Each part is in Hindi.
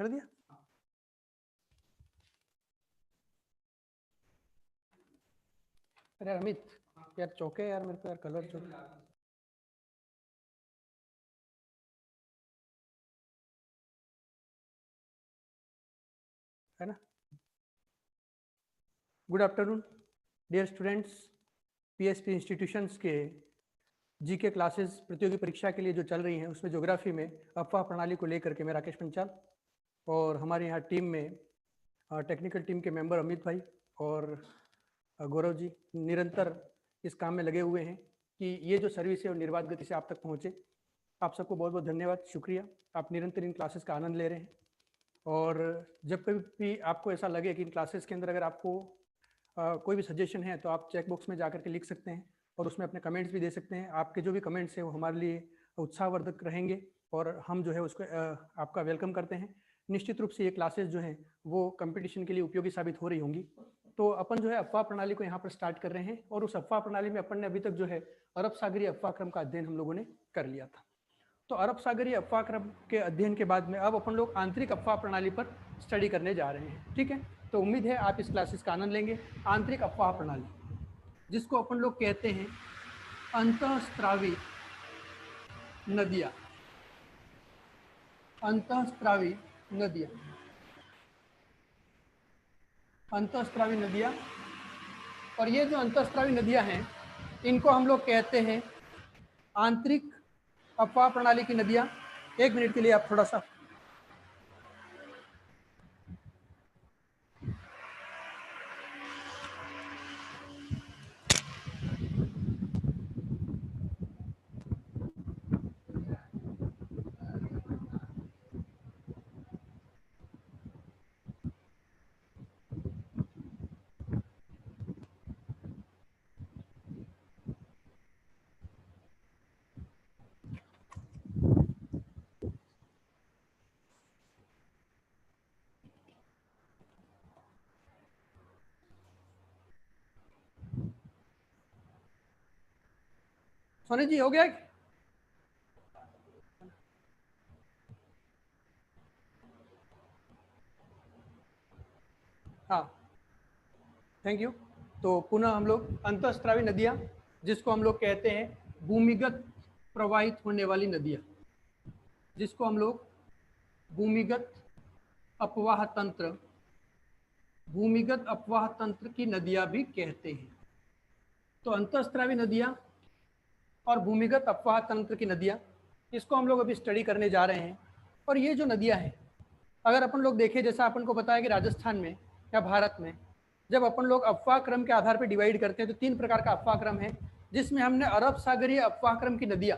कर दिया? अरे अमित यार चौके यार, मेरे को यार कलर चौके है ना। Good afternoon dear students, PSP institutions के जीके क्लासेस प्रतियोगी परीक्षा के लिए जो चल रही हैं उसमें ज्योग्राफी में अफवाह प्रणाली को लेकर के मैं राकेश पंचाल और हमारे यहाँ टीम में टेक्निकल टीम के मेंबर अमित भाई और गौरव जी निरंतर इस काम में लगे हुए हैं कि ये जो सर्विस है वो निर्बाध गति से आप तक पहुँचे। आप सबको बहुत बहुत धन्यवाद, शुक्रिया। आप निरंतर इन क्लासेस का आनंद ले रहे हैं और जब कभी भी आपको ऐसा लगे कि इन क्लासेस के अंदर अगर आपको कोई भी सजेशन है तो आप चेक बॉक्स में जाकर के लिख सकते हैं और उसमें अपने कमेंट्स भी दे सकते हैं। आपके जो भी कमेंट्स हैं वो हमारे लिए उत्साहवर्धक रहेंगे और हम जो है उसको आपका वेलकम करते हैं। निश्चित रूप से ये क्लासेस जो हैं वो कंपटीशन के लिए उपयोगी साबित हो रही होंगी। तो अपन जो है अफवाह प्रणाली को यहाँ पर स्टार्ट कर रहे हैं और उस अफवाह प्रणाली में अपन ने अभी तक जो है अरब सागरीय अफवाह क्रम का अध्ययन हम लोगों ने कर लिया था। तो अरब सागरीय अफवाह क्रम के अध्ययन के बाद में अब अपन लोग आंतरिक अफवाह प्रणाली पर स्टडी करने जा रहे हैं। ठीक है, तो उम्मीद है आप इस क्लासेस का आनंद लेंगे। आंतरिक अफवाह प्रणाली जिसको अपन लोग कहते हैं अंतःस्रावी नदियाँ, अंतःस्रावी नदियाँ, अंतःस्रावी नदियाँ। और ये जो अंतःस्रावी नदियाँ हैं इनको हम लोग कहते हैं आंतरिक अफवाह प्रणाली की नदियाँ। एक मिनट के लिए आप थोड़ा सा सोनी जी हो गया? हाँ, थैंक यू। तो पुनः हम लोग अंतःस्रावी नदियाँ जिसको हम लोग कहते हैं भूमिगत प्रवाहित होने वाली नदियाँ, जिसको हम लोग भूमिगत अपवाह तंत्र, भूमिगत अपवाह तंत्र की नदियाँ भी कहते हैं। तो अंतःस्रावी नदियाँ और भूमिगत अपवाह तंत्र की नदियाँ, इसको हम लोग अभी स्टडी करने जा रहे हैं। और ये जो नदियाँ हैं अगर अपन लोग देखें, जैसा अपन को पता है कि राजस्थान में या भारत में जब अपन लोग अफवाह क्रम के आधार पर डिवाइड करते हैं तो 3 प्रकार का अफवाह क्रम है, जिसमें हमने अरब सागरीय अफवाह क्रम की नदियाँ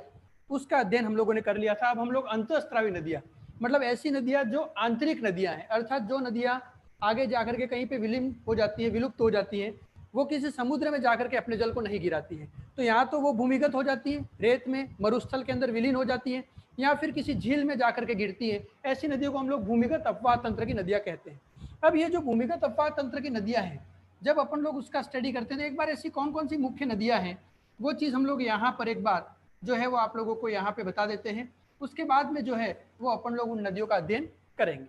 उसका अध्ययन हम लोगों ने कर लिया था। अब हम लोग अंतःस्रावी नदियाँ मतलब ऐसी नदियाँ जो आंतरिक नदियाँ हैं, अर्थात जो नदियाँ आगे जाकर के कहीं पे विलीन हो जाती है, विलुप्त हो जाती है, वो किसी समुद्र में जाकर के अपने जल को नहीं गिराती है। तो यहाँ तो वो भूमिगत हो जाती है, रेत में मरुस्थल के अंदर विलीन हो जाती है या फिर किसी झील में जाकर के गिरती है। ऐसी नदियों को हम लोग भूमिगत अपवाह तंत्र की नदियाँ कहते हैं। अब ये जो भूमिगत अपवाह तंत्र की नदियाँ हैं जब अपन लोग उसका स्टडी करते हैं तो एक बार ऐसी कौन कौन सी मुख्य नदियाँ हैं वो चीज़ हम लोग यहाँ पर एक बार जो है वो आप लोगों को यहाँ पे बता देते हैं। उसके बाद में जो है वो अपन लोग उन नदियों का अध्ययन करेंगे।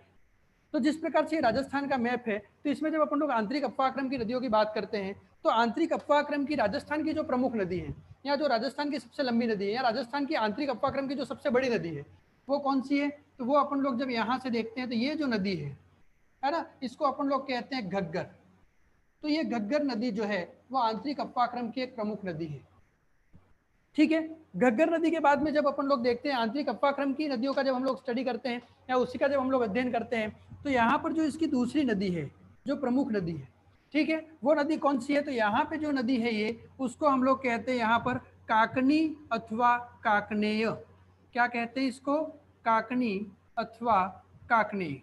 तो जिस प्रकार से राजस्थान का मैप है तो इसमें जब अपन लोग आंतरिक अफवाह क्रम की नदियों की बात करते हैं तो आंतरिक अफवाह क्रम की राजस्थान की जो प्रमुख नदी है या जो राजस्थान की सबसे लंबी नदी है या राजस्थान की आंतरिक अफवाह क्रम की जो सबसे बड़ी नदी है वो कौन सी है? तो वो अपन लोग जब यहाँ से देखते हैं तो ये जो नदी है ना, इसको अपन लोग कहते हैं घग्गर। तो ये घग्गर नदी जो है वो आंतरिक अफवाह क्रम की एक प्रमुख नदी है। ठीक है, घग्गर नदी के बाद में जब अपन लोग देखते हैं आंतरिक अफवाह क्रम की नदियों का जब हम लोग स्टडी करते हैं या उसी का जब हम लोग अध्ययन करते हैं तो यहाँ पर जो इसकी दूसरी नदी है जो प्रमुख नदी है, ठीक है, वो नदी कौन सी है? तो यहाँ पे जो नदी है ये उसको हम लोग कहते हैं यहाँ पर काकनी अथवा काकनेय। क्या कहते हैं इसको? काकनी अथवा काकनेय।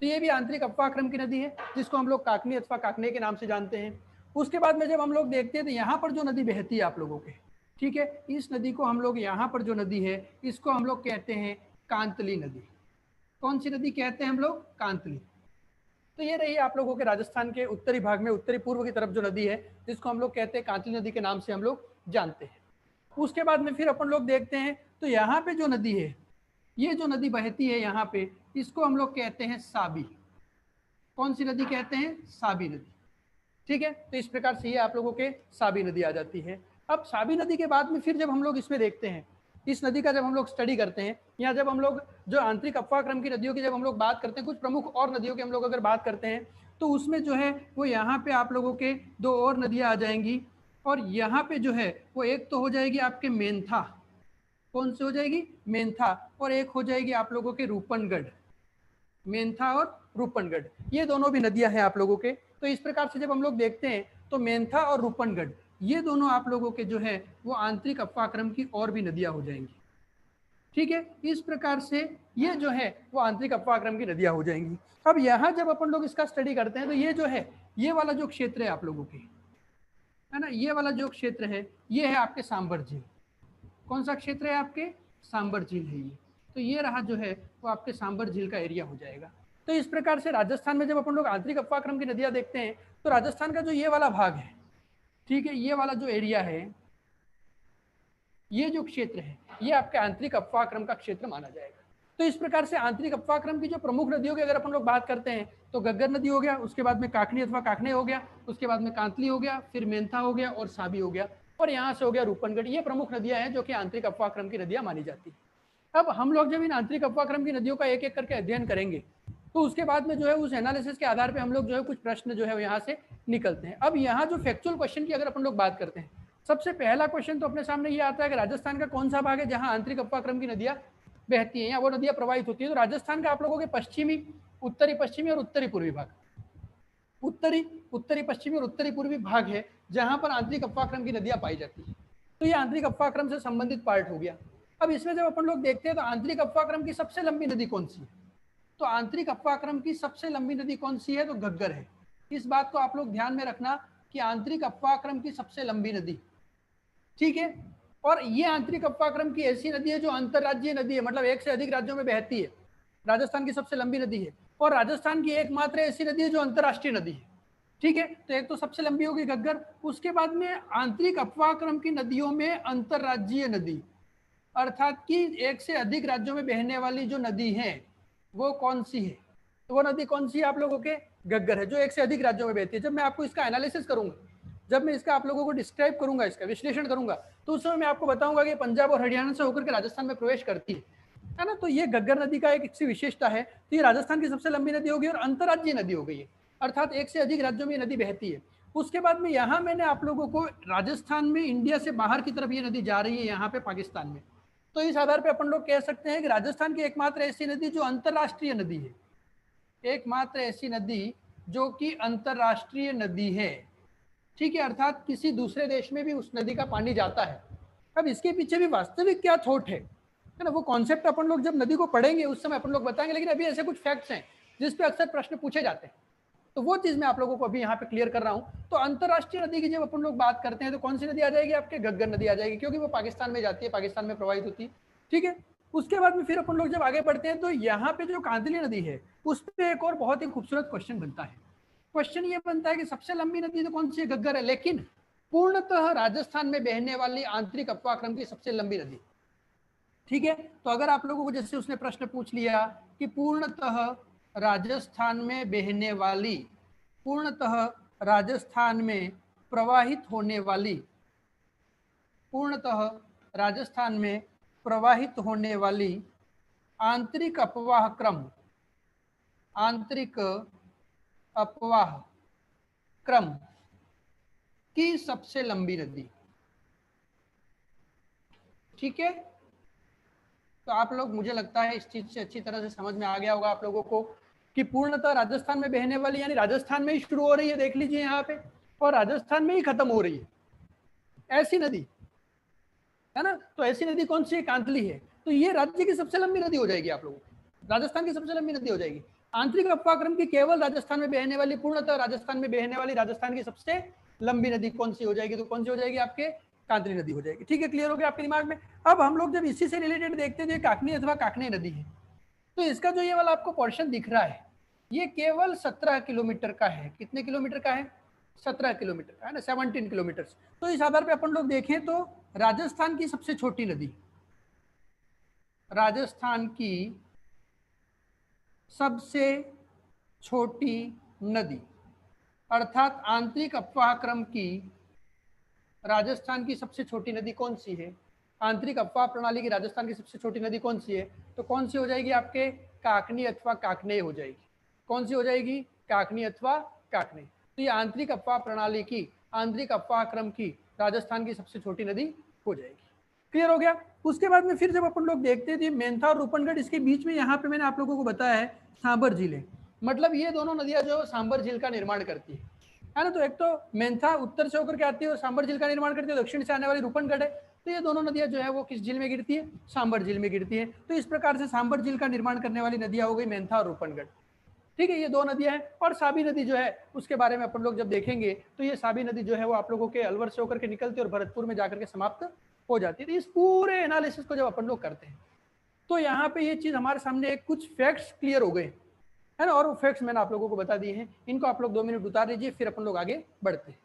तो ये भी आंतरिक अफवाह क्रम की नदी है जिसको हम लोग काकनी अथवा काकनेय के नाम से जानते हैं। उसके बाद में जब हम लोग देखते हैं तो यहाँ पर जो नदी बहती है आप लोगों के, ठीक है, इस नदी को हम लोग यहाँ पर जो नदी है इसको हम लोग कहते हैं कांतली नदी। कौन सी नदी कहते हैं हम लोग? कांतली। तो ये रही आप लोगों के राजस्थान के उत्तरी भाग में उत्तरी पूर्व की तरफ जो नदी है जिसको हम लोग कहते हैं कांतली नदी के नाम से हम लोग जानते हैं। उसके बाद में फिर अपन लोग देखते हैं तो यहाँ पे जो नदी है, ये जो नदी बहती है यहाँ पे इसको हम लोग कहते हैं साबी। कौन सी नदी कहते हैं? साबी नदी। ठीक है, तो इस प्रकार से ये आप लोगों के साबी नदी आ जाती है। अब साबी नदी के बाद में फिर जब हम लोग इसमें देखते हैं, इस नदी का जब हम लोग स्टडी करते हैं, या जब हम लोग जो आंतरिक अपवाक्रम की नदियों की जब हम लोग बात करते हैं, कुछ प्रमुख और नदियों की हम लोग अगर बात करते हैं, तो उसमें जो है वो यहाँ पे आप लोगों के दो और नदियाँ आ जाएंगी। और यहाँ पे जो है वो एक तो हो जाएगी आपके मेंथा। कौन सी हो जाएगी? मेंथा। और एक हो जाएगी आप लोगों के रूपनगढ़। मेंथा और रूपनगढ़, ये दोनों भी नदियां हैं आप लोगों के। तो इस प्रकार से जब हम लोग देखते हैं तो मेंथा और रूपनगढ़ ये दोनों आप लोगों के जो है वो आंतरिक अपवाक्रम की और भी नदियां हो जाएंगी। ठीक है, इस प्रकार से ये जो है वो आंतरिक अपवाक्रम की नदियां हो जाएंगी। अब यहाँ जब अपन लोग इसका स्टडी करते हैं तो ये जो है ये वाला जो क्षेत्र है आप लोगों के, है ना, ये वाला जो क्षेत्र है ये है आपके सांबर झील। कौन सा क्षेत्र है आपके? सांबर झील है ये। तो ये रहा जो है वो आपके सांबर झील का एरिया हो जाएगा। तो इस प्रकार से राजस्थान में जब अपन लोग आंतरिक अपवाक्रम की नदियां देखते हैं तो राजस्थान का जो ये वाला भाग है, ठीक है, ये वाला जो एरिया है, ये जो क्षेत्र है ये आपके आंतरिक अपवाक्रम का क्षेत्र माना जाएगा। तो इस प्रकार से आंतरिक अपवाक्रम की जो प्रमुख नदियों की अगर अपन लोग बात करते हैं तो गग्गर नदी हो गया, उसके बाद में काकनी अथवा काकने हो गया, उसके बाद में कांतली हो गया, फिर मेंथा हो गया और साबी हो गया, और यहाँ से हो गया रूपनगढ़। ये प्रमुख नदियां हैं जो कि आंतरिक अपवाक्रम की नदियां मानी जाती है। अब हम लोग जब इन आंतरिक अपवाक्रम की नदियों का एक एक करके अध्ययन करेंगे तो उसके बाद में जो है उस एनालिसिस के आधार पे हम लोग जो है कुछ प्रश्न जो है यहाँ से निकलते हैं। अब यहाँ जो फैक्चुअल क्वेश्चन की अगर अपन लोग बात करते हैं, सबसे पहला क्वेश्चन तो अपने सामने ये आता है कि राजस्थान का कौन सा भाग है जहाँ आंतरिक अपवाक्रम की नदियाँ बहती हैं या वो नदियाँ प्रवाहित होती है। तो राजस्थान का आप लोगों के पश्चिमी, उत्तरी पश्चिमी और उत्तरी पूर्वी भाग, उत्तरी पश्चिमी और उत्तरी पूर्वी भाग है जहां पर आंतरिक अपवाक्रम की नदियां पाई जाती है। तो ये आंतरिक अपवाक्रम से संबंधित पार्ट हो गया। अब इसमें जब अपन लोग देखते हैं तो आंतरिक अपवाक्रम की सबसे लंबी नदी कौन सी है? तो आंतरिक अपवाक्रम की सबसे लंबी नदी कौन सी है? तो घग्गर है। इस बात को आप लोग ध्यान में रखना कि आंतरिक अपवाक्रम की सबसे लंबी नदी, ठीक है, और ये आंतरिक अपवाक्रम की ऐसी नदी है जो अंतरराज्यीय नदी है, मतलब एक से अधिक राज्यों में बहती है। राजस्थान की सबसे लंबी नदी है और राजस्थान की एकमात्र ऐसी नदी है जो अंतरराष्ट्रीय नदी है। ठीक है, तो एक तो सबसे लंबी होगी घग्गर, उसके बाद में आंतरिक अपवाक्रम की नदियों में अंतरराज्यीय नदी, अर्थात कि एक से अधिक राज्यों में बहने वाली जो नदी है वो कौन सी है? तो वो नदी कौन सी है आप लोगों के? घग्गर है, जो एक से अधिक राज्यों में बहती है। जब मैं आपको इसका एनालिसिस करूंगा, जब मैं इसका आप लोगों को डिस्क्राइब करूंगा, इसका विश्लेषण करूंगा, तो उस समय मैं आपको बताऊंगा कि पंजाब और हरियाणा से होकर के राजस्थान में प्रवेश करती है ना। तो ये घग्गर नदी का एक अच्छी विशेषता है। तो ये राजस्थान की सबसे लंबी नदी होगी और अंतरराज्यीय नदी हो गई है, अर्थात एक से अधिक राज्यों में ये नदी बहती है। उसके बाद में यहाँ मैंने आप लोगों को राजस्थान में इंडिया से बाहर की तरफ ये नदी जा रही है, यहाँ पे पाकिस्तान में। तो इस आधार पे अपन लोग कह सकते हैं कि राजस्थान की एकमात्र ऐसी नदी जो अंतरराष्ट्रीय नदी है, एकमात्र ऐसी नदी जो कि अंतरराष्ट्रीय नदी है, ठीक है, अर्थात किसी दूसरे देश में भी उस नदी का पानी जाता है। अब इसके पीछे भी वास्तविक क्या थॉट है ना, वो कॉन्सेप्ट अपन लोग जब नदी को पढ़ेंगे उस समय अपन लोग बताएंगे, लेकिन अभी ऐसे कुछ फैक्ट्स हैं जिस पे अक्सर प्रश्न पूछे जाते हैं, तो वो चीज मैं आप लोगों को अभी यहाँ पे क्लियर कर रहा हूँ। तो अंतरराष्ट्रीय नदी की जब अपन लोग बात करते हैं तो कौन सी नदी आ जाएगी? आपके घग्गर नदी आ जाएगी, क्योंकि वो पाकिस्तान में जाती है, पाकिस्तान में प्रवाहित होती है। ठीक है, उसके बाद में फिर अपन लोग जब आगे बढ़ते हैं तो यहाँ पे जो कांदली नदी है उस पर एक और बहुत ही खूबसूरत क्वेश्चन बनता है। क्वेश्चन ये बनता है कि सबसे लंबी नदी तो कौन सी है? घग्गर है, लेकिन पूर्णतः राजस्थान में बहने वाली आंतरिक अपवाक्रम की सबसे लंबी नदी, ठीक है। तो अगर आप लोगों को जैसे उसने प्रश्न पूछ लिया कि पूर्णतः राजस्थान में बहने वाली, पूर्णतः राजस्थान में प्रवाहित होने वाली, पूर्णतः राजस्थान में प्रवाहित होने वाली आंतरिक अपवाह क्रम, आंतरिक अपवाह क्रम की सबसे लंबी नदी, ठीक है। तो आप लोग, मुझे लगता है इस चीज से अच्छी तरह से समझ में आ गया होगा आप लोगों को कि पूर्णतः राजस्थान में बहने वाली, यानी राजस्थान में ही शुरू हो रही है, देख लीजिए यहाँ पे, और राजस्थान में ही खत्म हो रही है ऐसी नदी, है ना। तो ऐसी नदी कौन सी है? कांतली है। तो ये राज्य की सबसे लंबी नदी हो जाएगी आप लोगों को, राजस्थान की सबसे लंबी नदी हो जाएगी। आंतरिक अपवाक्रम की केवल राजस्थान में बहने वाली, पूर्णतः राजस्थान में बहने वाली राजस्थान की सबसे लंबी नदी कौन सी हो जाएगी? तो कौन सी हो जाएगी? आपके कांतली नदी हो जाएगी। ठीक है, क्लियर हो गया आपके दिमाग में। अब हम लोग जब इसी से रिलेटेड देखते हैं जो काकनी अथवा काकनी नदी है, तो इसका जो ये वाला आपको पोर्शन दिख रहा है ये केवल 17 किलोमीटर का है। कितने किलोमीटर का है? 17 किलोमीटर का है ना, 17 किलोमीटर। तो इस आधार पे अपन लोग देखें तो राजस्थान की सबसे छोटी नदी, राजस्थान की सबसे छोटी नदी, अर्थात आंतरिक अपवाह क्रम की राजस्थान की सबसे छोटी नदी कौन सी है? आंतरिक अपवाह प्रणाली की राजस्थान की सबसे छोटी नदी कौन सी है? तो कौन सी हो जाएगी आपके? काकनी अथवा काकनेय हो जाएगी। कौन सी हो जाएगी? काकनी अथवा काकनेय। तो ये आंतरिक अपवाह प्रणाली की, आंतरिक अपवाह क्रम की राजस्थान की सबसे छोटी नदी हो जाएगी। क्लियर हो गया? उसके बाद में फिर जब अपन लोग देखते थे मेंथा और रूपनगढ़, इसके बीच में यहाँ पे मैंने आप लोगों को बताया है सांबर झील है। मतलब ये दोनों नदियां जो सांबर झील का निर्माण करती है ना। तो एक तो मेंथा उत्तर से होकर के आती है और सांबर झील का निर्माण करती है, दक्षिण से आने वाली रूपनगढ़ है। तो ये दोनों नदियां जो है वो किस झील में गिरती है? सांबर झील में गिरती है। तो इस प्रकार से सांबर झील का निर्माण करने वाली नदियां हो गई मेंथा और रूपनगढ़। ठीक है, ये दो नदियां हैं। और साबी नदी जो है उसके बारे में अपन लोग जब देखेंगे तो ये साबी नदी जो है वो आप लोगों के अलवर से होकर के निकलती है और भरतपुर में जाकर के समाप्त हो जाती है। तो इस पूरे एनालिसिस को जब अपन लोग करते हैं तो यहाँ पे ये चीज हमारे सामने कुछ फैक्ट्स क्लियर हो गए, है ना। और वो फैक्ट्स मैंने आप लोगों को बता दिए हैं, इनको आप लोग 2 मिनट उतार लीजिए, फिर अपन लोग आगे बढ़ते हैं।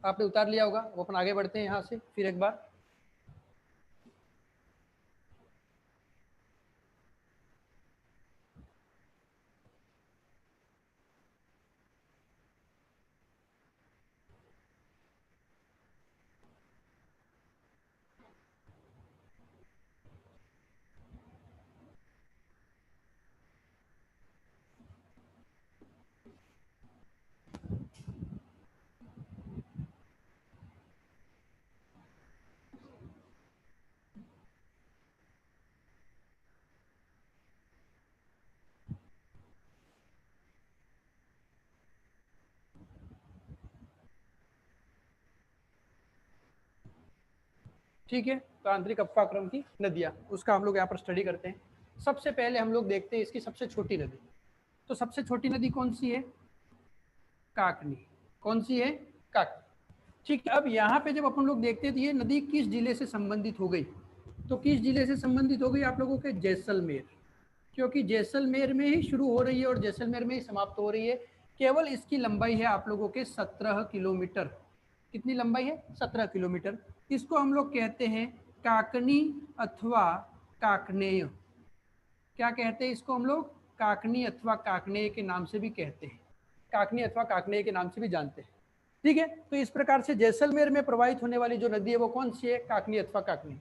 आपने उतार लिया होगा, वो अपन आगे बढ़ते हैं यहाँ से फिर एक बार। ठीक है, तो आंतरिक अपवाह क्रम की नदियाँ, उसका हम लोग यहाँ पर स्टडी करते हैं। सबसे पहले हम लोग देखते हैं इसकी सबसे छोटी नदी। तो सबसे छोटी नदी कौन सी है? काकनी। कौन सी है? काकनी। ठीक है, अब यहाँ पे जब अपन लोग देखते हैं तो ये नदी किस जिले से संबंधित हो गई? तो किस जिले से संबंधित हो गई आप लोगों के? जैसलमेर। क्योंकि जैसलमेर में ही शुरू हो रही है और जैसलमेर में ही समाप्त हो रही है। केवल इसकी लंबाई है आप लोगों के 17 किलोमीटर। कितनी लंबाई है? 17 किलोमीटर। इसको हम लोग कहते हैं काकनी अथवा काकनेय। क्या कहते हैं इसको हम लोग? काकनी अथवा काकनेय के नाम से भी कहते हैं, काकनी अथवा काकनेय के नाम से भी जानते हैं। ठीक है, तो इस प्रकार से जैसलमेर में प्रवाहित होने वाली जो नदी है वो कौन सी है? काकनी अथवा काकनी।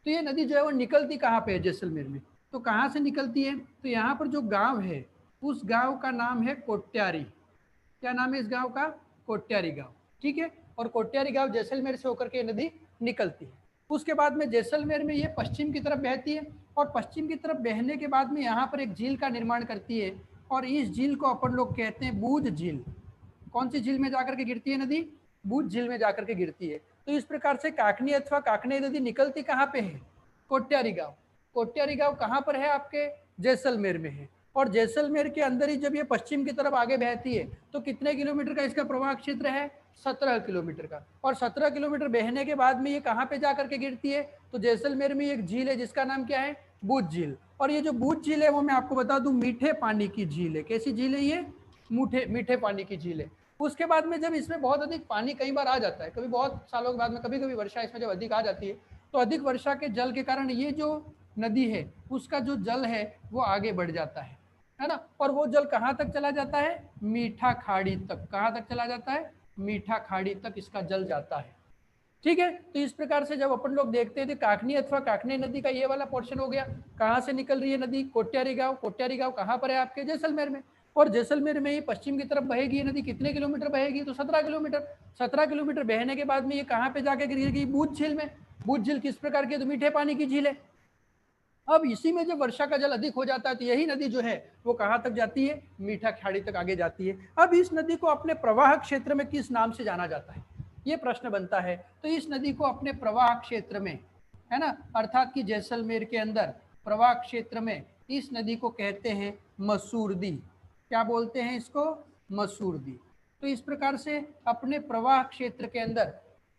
तो ये नदी जो है वो निकलती कहाँ पे है? जैसलमेर में। तो कहाँ से निकलती है? तो यहाँ पर जो गांव है उस गांव का नाम है कोट्यारी। क्या नाम है इस गांव का? कोट्यारी गांव। ठीक है, और कोट्यारी गांव जैसलमेर से होकर के नदी निकलती है। उसके बाद में जैसलमेर में ये पश्चिम की तरफ बहती है और पश्चिम की तरफ बहने के बाद में यहाँ पर एक झील का निर्माण करती है और इस झील को अपन लोग कहते हैं बूझ झील। कौन सी झील में जाकर के गिरती है नदी? बूझ झील में जाकर के गिरती है। तो इस प्रकार से काकनी अथवा काकनेय नदी निकलती कहाँ पे है? कोट्यारी गांव। कोट्यारी गांव कहाँ पर है आपके? जैसलमेर में है। और जैसलमेर के अंदर ही जब ये पश्चिम की तरफ आगे बहती है तो कितने किलोमीटर का इसका प्रवाह क्षेत्र है? 17 किलोमीटर का। और 17 किलोमीटर बहने के बाद में ये कहाँ पे जाकर के गिरती है? तो जैसलमेर में एक झील है जिसका नाम क्या है? बूझ झील। और ये जो बूझ झील है वो मैं आपको बता दूं मीठे पानी की झील है। कैसी झील है ये? मीठे पानी की झील है। उसके बाद में जब इसमें बहुत अधिक पानी कई बार आ जाता है, कभी बहुत सालों के बाद में कभी कभी वर्षा इसमें जब अधिक आ जाती है तो अधिक वर्षा के जल के कारण ये जो नदी है उसका जो जल है वो आगे बढ़ जाता है ना। और वो जल कहाँ तक चला जाता है, मीठा खाड़ी तक। कहाँ तक चला जाता है, मीठा खाड़ी तक इसका जल जाता है। ठीक है, तो इस प्रकार से जब अपन लोग देखते थे काकनी अथवा काकनी नदी का ये वाला पोर्शन हो गया। कहाँ से निकल रही है नदी, कोट्यारी गांव। कोट्यारी गांव कहाँ पर है आपके, जैसलमेर में। और जैसलमेर में ये पश्चिम की तरफ बहेगी ये नदी। कितने किलोमीटर बहेगी, तो 17 किलोमीटर। 17 किलोमीटर बहने के बाद में ये कहाँ पे जाके गिरेगी, बूझ झील में। बूझ झील किस प्रकार की, तो मीठे पानी की झील है। अब इसी में जब वर्षा का जल अधिक हो जाता है तो यही नदी जो है वो कहाँ तक जाती है, मीठा खाड़ी तक आगे जाती है। अब इस नदी को अपने प्रवाह क्षेत्र में किस नाम से जाना जाता है, ये प्रश्न बनता है। तो इस नदी को अपने प्रवाह क्षेत्र में, है ना, अर्थात कि जैसलमेर के अंदर प्रवाह क्षेत्र में इस नदी को कहते हैं मसूरदी। क्या बोलते हैं इसको, मसूरदी। तो इस प्रकार से अपने प्रवाह क्षेत्र के अंदर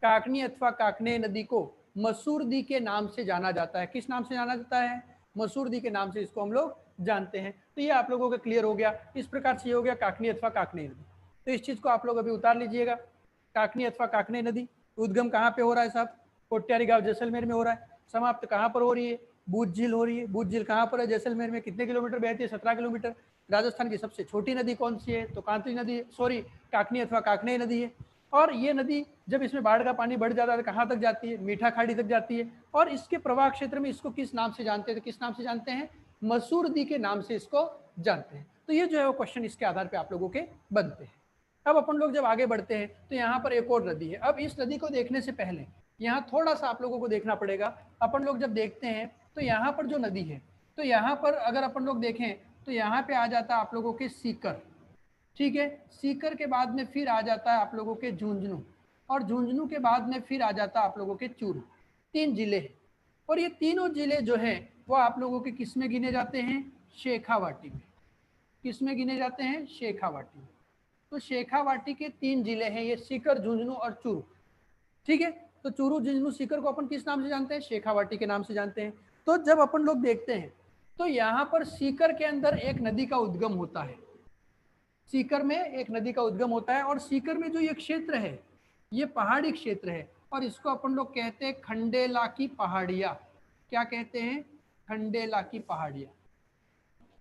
काकनी अथवा काकने नदी को मसूरदी के नाम से जाना जाता है। किस नाम से जाना जाता है, मसूरदी के नाम से इसको हम लोग जानते हैं। तो ये आप लोगों को क्लियर हो गया। इस प्रकार से ये हो गया काकनी अथवा काकने नदी। तो इस चीज को आप लोग अभी उतार लीजिएगा। काकनी अथवा काकने नदी उद्गम कहाँ पे हो रहा है साहब, कोट्यारी गांव जैसलमेर में हो रहा है। समाप्त कहाँ पर हो रही है, बूझ झील हो रही है। बूझ झील कहाँ पर है, जैसलमेर में। कितने किलोमीटर बहती है, 17 किलोमीटर। राजस्थान की सबसे छोटी नदी कौन सी है, तो कांतली नदी, सॉरी काकनी अथवा काकने नदी है। और ये नदी जब इसमें बाढ़ का पानी बढ़ जाता है तो कहाँ तक जाती है, मीठा खाड़ी तक जाती है। और इसके प्रवाह क्षेत्र में इसको किस नाम से जानते हैं, तो किस नाम से जानते हैं, मसूरदी के नाम से इसको जानते हैं। तो ये जो है वो क्वेश्चन इसके आधार पे आप लोगों के बनते हैं। अब अपन लोग जब आगे बढ़ते हैं तो यहाँ पर एक और नदी है। अब इस नदी को देखने से पहले यहाँ थोड़ा सा आप लोगों को देखना पड़ेगा। अपन लोग जब देखते हैं तो यहाँ पर जो नदी है, तो यहाँ पर अगर अपन लोग देखें तो यहाँ पे आ जाता है आप लोगों के सीकर। ठीक है, सीकर के बाद में फिर आ जाता है आप लोगों के झुंझुनू, और झुंझुनू के बाद में फिर आ जाता है आप लोगों के चूरू। 3 जिले हैं। और ये तीनों जिले जो हैं वो आप लोगों के किस में गिने जाते हैं, शेखावाटी में। किस में गिने जाते हैं, शेखावाटी में। तो शेखावाटी के 3 जिले हैं ये, सीकर, झुंझुनू और चूरू। ठीक है, तो चूरू, झुंझुनू, सीकर को अपन किस नाम से जानते हैं, शेखावाटी के नाम से जानते हैं। तो जब अपन लोग देखते हैं तो यहाँ पर सीकर के अंदर एक नदी का उद्गम होता है। सीकर में एक नदी का उद्गम होता है। और सीकर में जो ये क्षेत्र है ये पहाड़ी क्षेत्र है, और इसको अपन लोग कहते हैं खंडेला की पहाड़िया। क्या कहते हैं, खंडेला की पहाड़िया।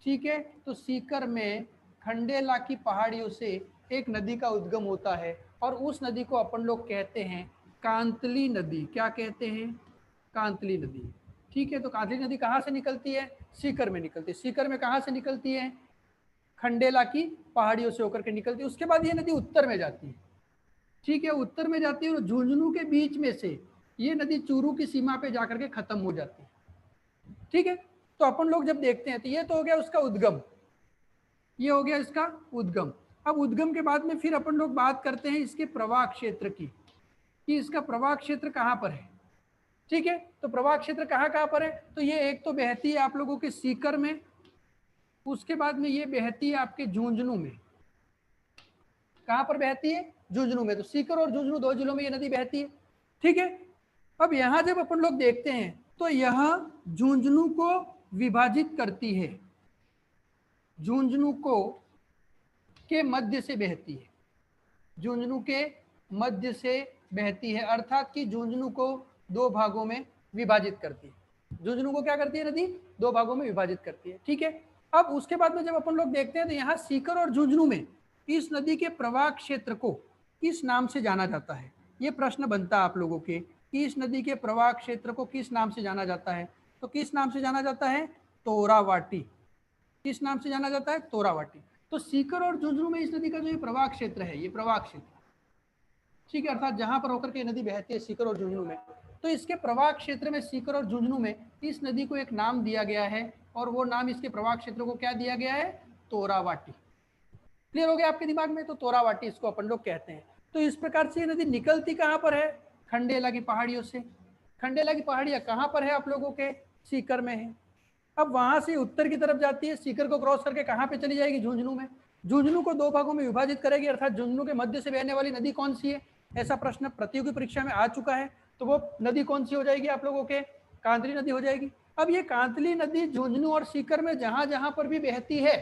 ठीक है, तो सीकर में खंडेला की पहाड़ियों से एक नदी का उद्गम होता है, और उस नदी को अपन लोग कहते हैं कांतली नदी। क्या कहते हैं, कांतली नदी। ठीक है, तो कांतली नदी कहाँ से निकलती है, सीकर में निकलती है। सीकर में कहाँ से निकलती है, खंडेला की पहाड़ियों से होकर के निकलती है। उसके बाद ये नदी उत्तर में जाती है। ठीक है, उत्तर में जाती है और झुंझुनू के बीच में से ये नदी चूरू की सीमा पे जाकर के खत्म हो जाती है। ठीक है, तो अपन लोग जब देखते हैं तो ये तो हो गया उसका उद्गम, ये हो गया इसका उद्गम। अब उद्गम के बाद में फिर अपन लोग बात करते हैं इसके प्रवाह क्षेत्र की, कि इसका प्रवाह क्षेत्र कहाँ पर है। ठीक है, तो प्रवाह क्षेत्र कहाँ कहाँ पर है, तो ये एक तो बहती है आप लोगों के सीकर में, उसके बाद में ये बहती है आपके झुंझुनू में। कहाँ पर बहती है, झुंझुनू में। तो सीकर और झुंझुनू 2 जिलों में ये नदी बहती है। ठीक है, अब यहाँ जब अपन लोग देखते हैं तो यह झुंझुनू को विभाजित करती है, झुंझुनू को के मध्य से बहती है, झुंझुनू के मध्य से बहती है, अर्थात कि झुंझुनू को 2 भागों में विभाजित करती है। झुंझुनू को क्या करती है नदी, 2 भागों में विभाजित करती है। ठीक है, अब उसके बाद में जब अपन लोग देखते हैं तो यहाँ सीकर और झुंझुनू में इस नदी के प्रवाह क्षेत्र को किस नाम से जाना जाता है, ये प्रश्न बनता है आप लोगों के, कि इस नदी के प्रवाह क्षेत्र को किस नाम से जाना जाता है। तो किस नाम से जाना जाता है, तोरावाटी। किस नाम से जाना जाता है, तोरावाटी। तो सीकर और झुंझुनू में इस नदी का जो ये प्रवाह क्षेत्र है, ये प्रवाह क्षेत्र, ठीक है, अर्थात जहां पर होकर के नदी बहती है सीकर और झुंझुनू में, तो इसके प्रवाह क्षेत्र में सीकर और झुंझुनू में इस नदी को एक नाम दिया गया है, और वो नाम इसके प्रवाह क्षेत्र को क्या दिया गया है, तोरावाटी। क्लियर हो गया आपके दिमाग में, तो तोरावाटी इसको अपन लोग कहते हैं। तो इस प्रकार से ये नदी निकलती कहाँ पर है, खंडेला की पहाड़ियों से। खंडेला की पहाड़ियाँ कहाँ पर है, आप लोगों के सीकर में है। अब वहां से उत्तर की तरफ जाती है, सीकर को क्रॉस करके कहाँ पे चली जाएगी, झुंझुनू में। झुंझुनू को 2 भागों में विभाजित करेगी, अर्थात झुंझुनू के मध्य से बहने वाली नदी कौन सी है, ऐसा प्रश्न प्रतियोगी परीक्षा में आ चुका है। तो वो नदी कौन सी हो जाएगी आप लोगों के, कांतली नदी हो जाएगी। अब ये कांतली नदी झुंझुनू और सीकर में जहां जहां पर भी बहती है,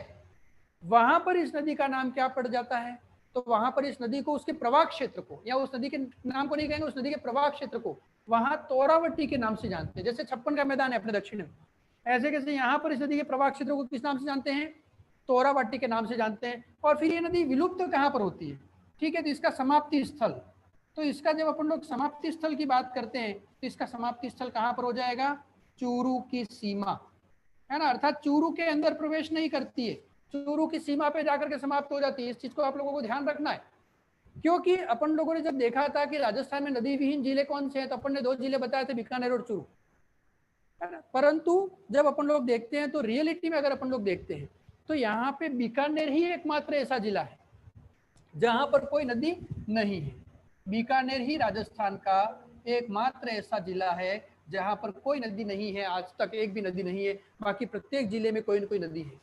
वहां पर इस नदी का नाम क्या पड़ जाता है, तो वहां पर इस नदी को उसके प्रवाह क्षेत्र को, या उस नदी के नाम को नहीं कहेंगे, उस नदी के प्रवाह क्षेत्र को वहां तोरावटी के नाम से जानते हैं। जैसे 56 का मैदान है अपने दक्षिण में, ऐसे कैसे यहाँ पर इस नदी के प्रवाह क्षेत्र को किस नाम से जानते हैं, तोरावटी के नाम से जानते हैं। और फिर ये नदी विलुप्त कहाँ पर होती है, ठीक है, तो इसका समाप्ति स्थल, तो इसका जब अपन लोग समाप्ति स्थल की बात करते हैं तो इसका समाप्ति स्थल कहाँ पर हो जाएगा, चूरू की सीमा, है ना, अर्थात चूरू के अंदर प्रवेश नहीं करती है, चूरू की सीमा पे जाकर के समाप्त हो जाती है। इस चीज को आप लोगों को ध्यान रखना है, क्योंकि अपन लोगों ने जब देखा था कि राजस्थान में नदी विहीन जिले कौन से हैं, तो अपन ने 2 जिले बताए थे, बीकानेर और चूरू, है ना। परंतु जब अपन लोग देखते हैं तो रियलिटी में अगर अपन लोग देखते हैं तो यहाँ पे बीकानेर ही एकमात्र ऐसा जिला है जहां पर कोई नदी नहीं है। बीकानेर ही राजस्थान का एकमात्र ऐसा जिला है जहां पर कोई नदी नहीं है, आज तक एक भी नदी नहीं है, बाकी प्रत्येक जिले में कोई न कोई नदी है।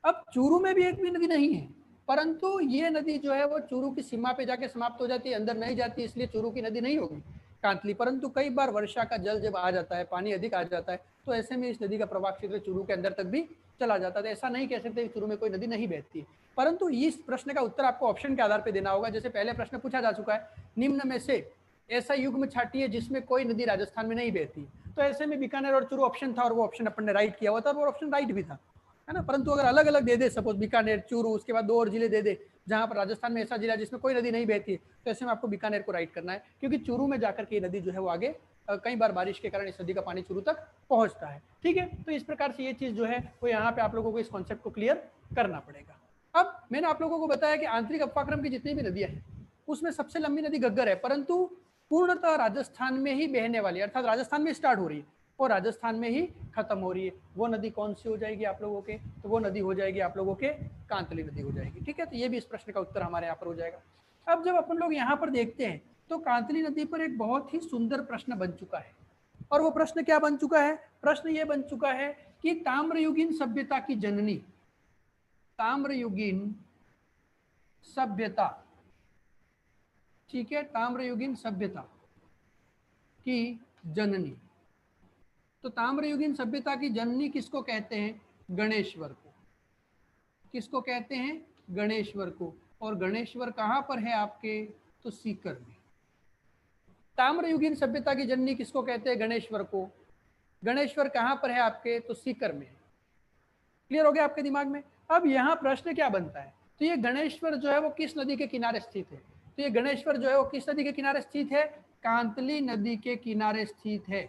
अब चूरू में भी एक भी नदी नहीं है, परंतु ये नदी जो है वो चूरू की सीमा पे जाके समाप्त हो जाती है, अंदर नहीं जाती, इसलिए चूरू की नदी नहीं होगी कांतली। परंतु कई बार वर्षा का जल जब आ जाता है, पानी अधिक आ जाता है, तो ऐसे में इस नदी का प्रवाह क्षेत्र चूरू के अंदर तक भी चला जाता है। ऐसा नहीं कह सकते चूरू में कोई नदी नहीं बहती है। परंतु इस प्रश्न का उत्तर आपको ऑप्शन के आधार पर देना होगा। जैसे पहले प्रश्न पूछा जा चुका है, निम्न में से ऐसा युग्म छाटिए जिसमें कोई नदी राजस्थान में नहीं बहती, तो ऐसे में बीकानेर और चूरू ऑप्शन था और वो ऑप्शन अपन ने राइट किया हुआ था और वो ऑप्शन राइट भी था, है ना। परंतु अगर अलग अलग दे दे, सपोज बीकानेर, चूरू, उसके बाद 2 और जिले दे दे जहां पर राजस्थान में ऐसा जिला जिसमें कोई नदी नहीं बहती है, तो ऐसे में आपको बीकानेर को राइट करना है, क्योंकि चूरू में जाकर के नदी जो है वो आगे कई बार बारिश के कारण इस नदी का पानी चूरू तक पहुंचता है, ठीक है। तो इस प्रकार से ये चीज जो है वो यहाँ पे आप लोगों को इस कॉन्सेप्ट को क्लियर करना पड़ेगा। अब मैंने आप लोगों को बताया कि आंतरिक अपाक्रम की जितनी भी नदियां हैं उसमें सबसे लंबी नदी घग्गर है, परंतु पूर्णतः राजस्थान में ही बहने वाली, अर्थात राजस्थान में स्टार्ट हो रही है और राजस्थान में ही खत्म हो रही है। वो नदी कौन सी हो जाएगी आप लोगों के, तो वो नदी हो जाएगी आप लोगों के कांतली नदी हो जाएगी, ठीक है। तो ये भी इस प्रश्न का उत्तर हमारे यहाँ पर हो जाएगा। अब जब अपन लोग यहाँ पर देखते हैं तो कांतली नदी पर एक बहुत ही सुंदर प्रश्न बन चुका है, और वो प्रश्न क्या बन चुका है, प्रश्न ये बन चुका है कि ताम्रयुगीन सभ्यता की जननी, ताम्रयुगीन सभ्यता, ठीक है, ताम्रयुगीन सभ्यता की जननी, तो ताम्रयुगीन सभ्यता की जननी किसको कहते हैं, गणेश्वर को। किसको कहते हैं, गणेश्वर को। और गणेश्वर कहां पर है आपके, तो सीकर में। ताम्रयुगीन सभ्यता की जननी किसको कहते हैं, गणेश्वर को। गणेश्वर कहां पर है आपके, तो सीकर में। क्लियर हो गया आपके दिमाग में। अब यहाँ प्रश्न क्या बनता है, तो ये गणेश्वर जो है वो किस नदी के किनारे स्थित है, तो ये गणेश्वर जो है वो किस नदी के किनारे स्थित है, कांतली नदी के किनारे स्थित है।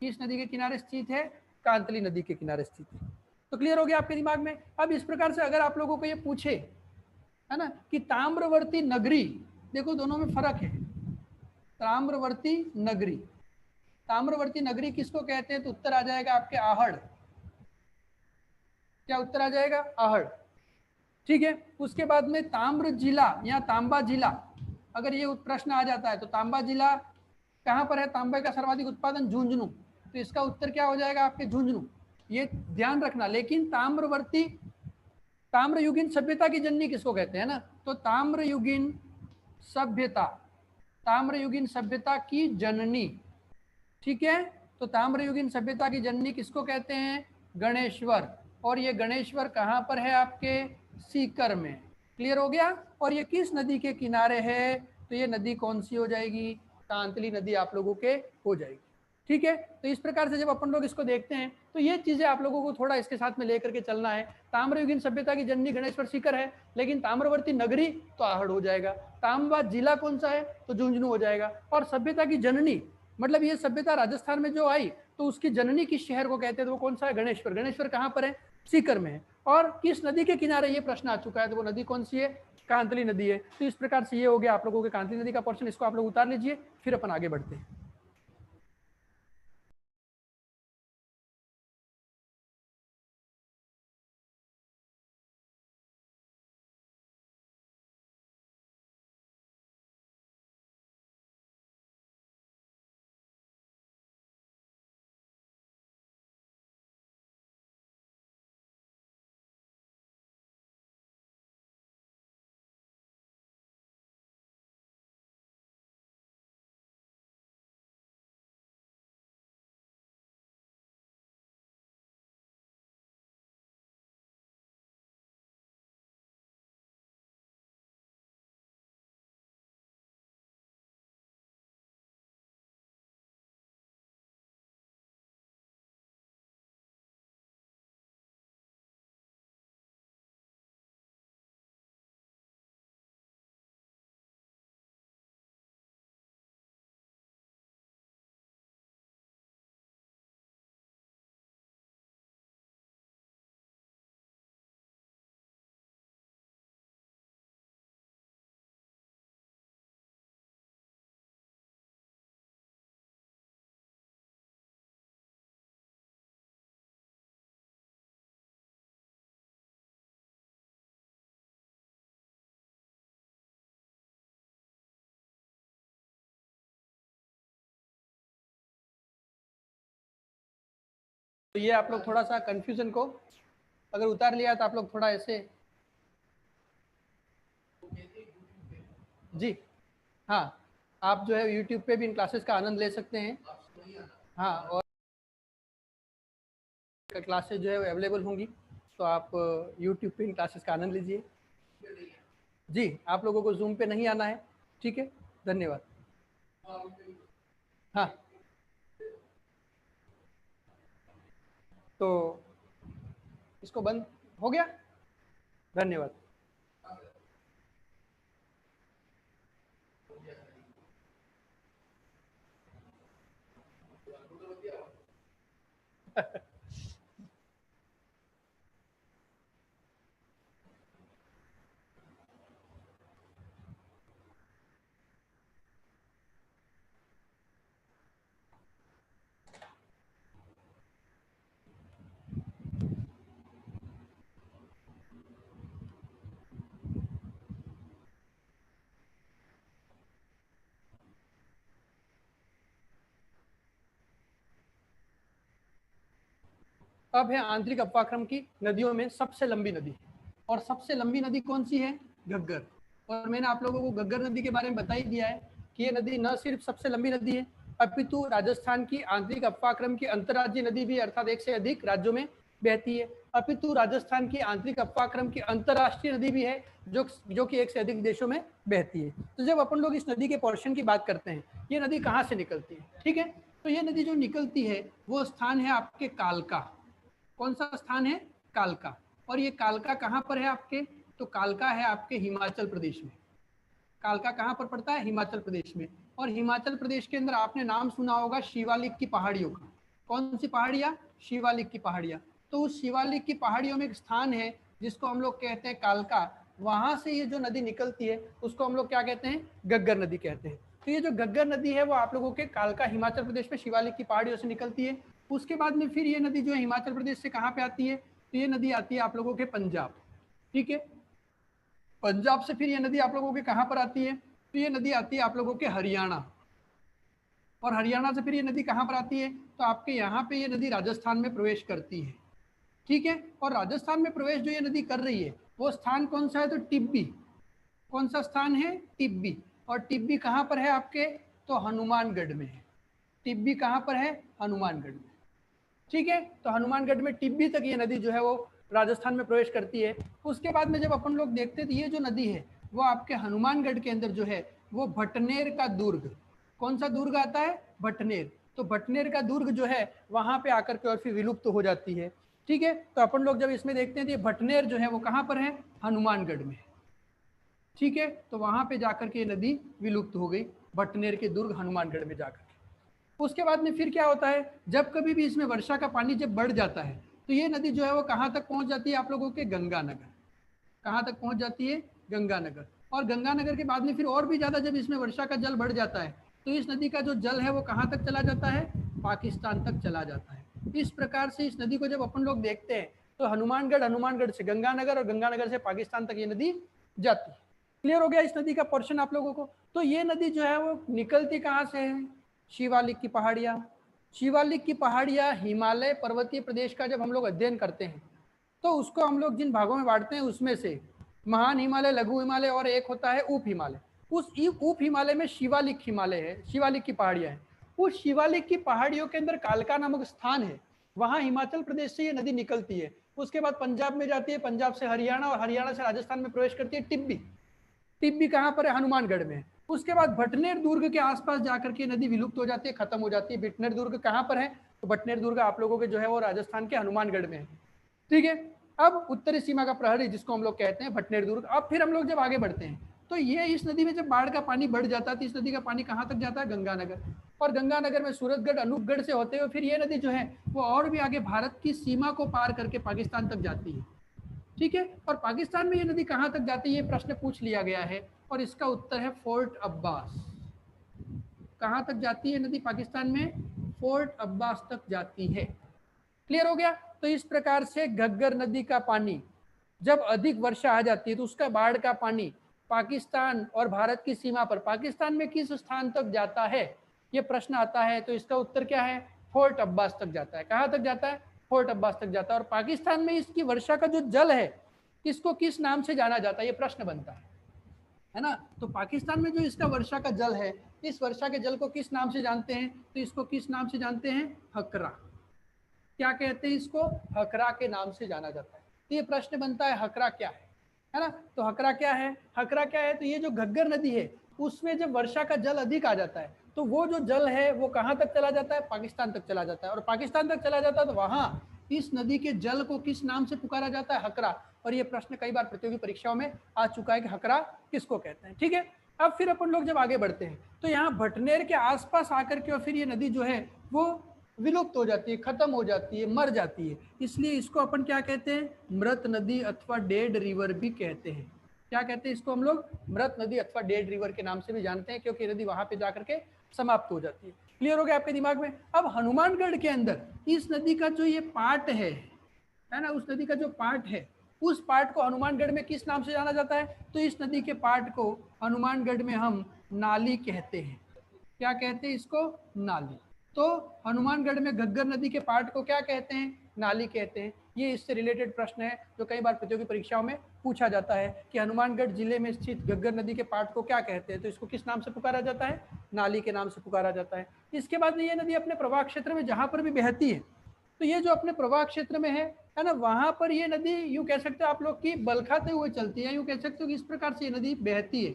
किस नदी के किनारे स्थित है, कांतली नदी के किनारे स्थित है। तो क्लियर हो गया आपके दिमाग में। अब इस प्रकार से अगर आप लोगों को ये पूछे, है ना, कि ताम्रवर्ती नगरी, देखो दोनों में फर्क है। ताम्रवर्ती नगरी, ताम्रवर्ती नगरी किसको कहते हैं, तो उत्तर आ जाएगा आपके आहड़। क्या उत्तर आ जाएगा, आहड़, ठीक है। उसके बाद में ताम्र जिला या तांबा जिला, अगर ये प्रश्न आ जाता है तो तांबा जिला कहां पर है, तांबे का सर्वाधिक उत्पादन झुंझुनू, तो इसका उत्तर क्या हो जाएगा आपके झुंझुनू, ये ध्यान रखना। लेकिन ताम्रवर्ती, ताम्रयुगीन सभ्यता की जननी किसको कहते हैं ना, तो ताम्रयुगीन सभ्यता, ताम्रयुगीन सभ्यता की जननी, ठीक है। तो ताम्रयुगीन सभ्यता की जननी किसको कहते हैं, गणेश्वर, और ये गणेश्वर कहां पर है आपके, सीकर में। क्लियर हो गया। और ये किस नदी के किनारे है, तो ये नदी कौन सी हो जाएगी, कांतली नदी आप लोगों के हो जाएगी, ठीक है। तो इस प्रकार से जब अपन लोग इसको देखते हैं तो ये चीजें आप लोगों को थोड़ा इसके साथ में लेकर के चलना है। ताम्रयुगीन सभ्यता की जननी गणेश्वर सीकर है, लेकिन ताम्रवर्ती नगरी तो आहड़ हो जाएगा। तांबा जिला कौन सा है, तो झुंझुनू हो जाएगा। और सभ्यता की जननी मतलब ये सभ्यता राजस्थान में जो आई तो उसकी जननी किस शहर को कहते हैं, तो वो कौन सा है, गणेश्वर। गणेश्वर कहाँ पर है, सीकर में है। और किस नदी के किनारे ये प्रश्न आ चुका है, तो वो नदी कौन सी है, कांतली नदी है। तो इस प्रकार से ये हो गया आप लोगों के कांतली नदी का पोर्शन, इसको आप लोग उतार लीजिए, फिर अपन आगे बढ़ते हैं। तो ये आप लोग थोड़ा सा कंफ्यूजन को अगर उतार लिया तो आप लोग थोड़ा ऐसे, जी हाँ, आप जो है यूट्यूब पे भी इन क्लासेस का आनंद ले सकते हैं। हाँ, और क्लासेस जो है वो अवेलेबल होंगी, तो आप यूट्यूब पे इन क्लासेस का आनंद लीजिए। जी, आप लोगों को जूम पे नहीं आना है, ठीक है, धन्यवाद। हाँ, तो इसको बंद हो गया, धन्यवाद। अब है आंतरिक अपवाक्रम की नदियों में सबसे लंबी नदी, और सबसे लंबी नदी कौन सी है? घग्गर। और मैंने आप लोगों को घग्गर नदी के बारे में बता ही दिया है कि ये नदी न सिर्फ सबसे लंबी नदी है, अपितु राजस्थान की आंतरिक अपवाक्रम की अंतर्राज्यीय नदी भी, अर्थात एक से अधिक राज्यों में बहती है। अपितु राजस्थान की आंतरिक अपवाक्रम की अंतर्राष्ट्रीय नदी भी है, जो कि एक से अधिक देशों में बहती है। तो जब अपन लोग इस नदी के पोर्शन की बात करते हैं, ये नदी कहाँ से निकलती है, ठीक है, तो ये नदी जो निकलती है वो स्थान है आपके कालका। कौन सा स्थान है? कालका। और ये कालका कहाँ पर है आपके? तो कालका है आपके हिमाचल प्रदेश में। कालका कहाँ पर पड़ता है? हिमाचल प्रदेश में। और हिमाचल प्रदेश के अंदर आपने नाम सुना होगा शिवालिक की पहाड़ियों का। कौन सी पहाड़ियाँ? शिवालिक की पहाड़ियाँ। तो उस शिवालिक की पहाड़ियों में एक स्थान है जिसको हम लोग कहते हैं कालका। वहां से ये जो नदी निकलती है उसको हम लोग क्या कहते हैं? घग्गर नदी कहते हैं। तो ये जो घग्गर नदी है वो आप लोगों के कालका हिमाचल प्रदेश में शिवालिक की पहाड़ियों से निकलती है। उसके बाद में फिर ये नदी जो है हिमाचल प्रदेश से कहाँ पे आती है? तो ये नदी आती है आप लोगों के पंजाब, ठीक है। पंजाब से फिर ये नदी आप लोगों के कहाँ पर आती है? तो ये नदी आती है आप लोगों के हरियाणा। और हरियाणा से फिर ये नदी कहाँ पर आती है? तो आपके यहाँ पे ये नदी राजस्थान में प्रवेश करती है, ठीक है। और राजस्थान में प्रवेश जो ये नदी कर रही है वो स्थान कौन सा है? तो टिब्बी। कौन सा स्थान है? टिब्बी। और टिब्बी कहाँ पर है आपके? तो हनुमानगढ़ में है। टिब्बी कहाँ पर है? हनुमानगढ़ में, ठीक है। तो हनुमानगढ़ में टिब्बी तक ये नदी जो है वो राजस्थान में प्रवेश करती है। उसके बाद में जब अपन लोग देखते हैं तो ये जो नदी है वो आपके हनुमानगढ़ के अंदर जो है वो भटनेर का दुर्ग, कौन सा दुर्ग आता है? भटनेर। तो भटनेर का दुर्ग जो है वहां पे आकर के और फिर विलुप्त हो जाती है, ठीक है। तो अपन लोग जब इसमें देखते हैं तो ये भटनेर जो है वो कहाँ पर है? हनुमानगढ़ में, ठीक है। तो वहां पे जाकर के नदी विलुप्त हो गई, भटनेर के दुर्ग हनुमानगढ़ में जाकर के। उसके बाद में फिर क्या होता है? जब कभी भी इसमें वर्षा का पानी जब बढ़ जाता है तो ये नदी जो है वो कहाँ तक पहुंच जाती है आप लोगों के? गंगानगर। कहाँ तक पहुंच जाती है? गंगानगर। और गंगानगर के बाद में फिर और भी ज्यादा जब इसमें वर्षा का जल बढ़ जाता है तो इस नदी का जो जल है वो कहाँ तक चला जाता है? पाकिस्तान तक चला जाता है। इस प्रकार से इस नदी को जब अपन लोग देखते हैं तो हनुमानगढ़, हनुमानगढ़ से गंगानगर और गंगानगर से पाकिस्तान तक ये नदी जाती है। क्लियर हो गया इस नदी का पोर्शन आप लोगों को? तो ये नदी जो है वो निकलती कहाँ से है? शिवालिक की पहाड़ियाँ। शिवालिक की पहाड़ियाँ हिमालय पर्वतीय प्रदेश का जब हम लोग अध्ययन करते हैं तो उसको हम लोग जिन भागों में बांटते हैं उसमें से महान हिमालय, लघु हिमालय और एक होता है उप हिमालय। उस उप हिमालय में शिवालिक हिमालय है, शिवालिक की पहाड़ियाँ हैं। उस शिवालिक की पहाड़ियों के अंदर कालका नामक स्थान है, वहां हिमाचल प्रदेश से ये नदी निकलती है। उसके बाद पंजाब में जाती है, पंजाब से हरियाणा और हरियाणा से राजस्थान में प्रवेश करती है टिब्बी। टिब्बी कहाँ पर है? हनुमानगढ़ में। उसके बाद भटनेर दुर्ग के आसपास जाकर के नदी विलुप्त हो जाती है, खत्म हो जाती है। भटनेर दुर्ग कहाँ पर है? तो भटनेर दुर्ग आप लोगों के जो है वो राजस्थान के हनुमानगढ़ में है, ठीक है। अब उत्तरी सीमा का प्रहरी जिसको हम लोग कहते हैं भटनेर दुर्ग। अब फिर हम लोग जब आगे बढ़ते हैं तो ये इस नदी में जब बाढ़ का पानी बढ़ जाता है तो इस नदी का पानी कहाँ तक जाता है? गंगानगर। और गंगानगर में सूरतगढ़, अनूपगढ़ से होते हुए फिर ये नदी जो है वो और भी आगे भारत की सीमा को पार करके पाकिस्तान तक जाती है, ठीक है। और पाकिस्तान में ये नदी कहाँ तक जाती है ये प्रश्न पूछ लिया गया है और इसका उत्तर है फोर्ट अब्बास। कहाँ तक जाती है नदी पाकिस्तान में? फोर्ट अब्बास तक जाती है। क्लियर हो गया? तो इस प्रकार से घग्गर नदी का पानी जब अधिक वर्षा आ जाती है तो उसका बाढ़ का पानी पाकिस्तान और भारत की सीमा पर पाकिस्तान में किस स्थान तक जाता है ये प्रश्न आता है। तो इसका उत्तर क्या है? फोर्ट अब्बास तक जाता है। कहाँ तक जाता है? फोर्ट अब्बास तक जाता है। और पाकिस्तान में इसकी वर्षा का जो जल है इसको किस नाम से जाना जाता है, ये प्रश्न बनता है ना। तो पाकिस्तान में जो इसका वर्षा का जल है, इस वर्षा के जल को किस नाम से जानते हैं, तो इसको किस नाम से जानते हैं, हकरा। क्या कहते हैं इसको, हकरा के नाम से जाना जाता है। तो ये प्रश्न बनता है हकरा क्या है ना। तो हकरा क्या है, हकरा क्या है, तो ये जो घग्गर नदी है उसमें जब वर्षा का जल अधिक आ जाता है तो वो जो जल है वो कहाँ तक चला जाता है, पाकिस्तान तक चला जाता है। और पाकिस्तान तक चला जाता है तो वहां इस नदी के जल को किस नाम से पुकारा जाता है, हकरा। और ये प्रश्न कई बार प्रतियोगी परीक्षाओं में आ चुका है कि हकरा किसको कहते हैं। ठीक है, अब फिर अपन लोग जब आगे बढ़ते हैं तो यहाँ भटनेर के आसपास आकर के और फिर ये नदी जो है वो विलुप्त हो जाती है, खत्म हो जाती है, मर जाती है। इसलिए इसको अपन क्या कहते हैं, मृत नदी अथवा डेड रिवर भी कहते हैं। क्या कहते हैं इसको हम लोग, मृत नदी अथवा डेड रिवर के नाम से भी जानते हैं, क्योंकि नदी वहां पे जाकर के समाप्त हो जाती है। क्लियर हो गया आपके दिमाग में। अब हनुमानगढ़ के अंदर इस नदी का जो ये पार्ट है ना, उस नदी का जो पार्ट है उस पार्ट को हनुमानगढ़ में किस नाम से जाना जाता है, तो इस नदी के पार्ट को हनुमानगढ़ में हम नाली कहते हैं। क्या कहते हैं इसको, नाली। तो हनुमानगढ़ में घग्गर नदी के पार्ट को क्या कहते हैं, नाली कहते हैं। ये इससे रिलेटेड प्रश्न है जो कई बार प्रतियोगी परीक्षाओं में पूछा जाता है कि हनुमानगढ़ जिले में स्थित घग्गर नदी के पार्ट को क्या कहते हैं, तो इसको किस नाम से पुकारा जाता है, नाली के नाम से पुकारा जाता है। इसके बाद में ये नदी अपने प्रवाह क्षेत्र में जहां पर भी बहती है, तो ये जो अपने प्रवाह क्षेत्र में है ना, वहां पर ये नदी यूं कह सकते हो आप लोग की बलखाते हुए चलती है। यूं कह सकते हो कि इस प्रकार से ये नदी बहती है,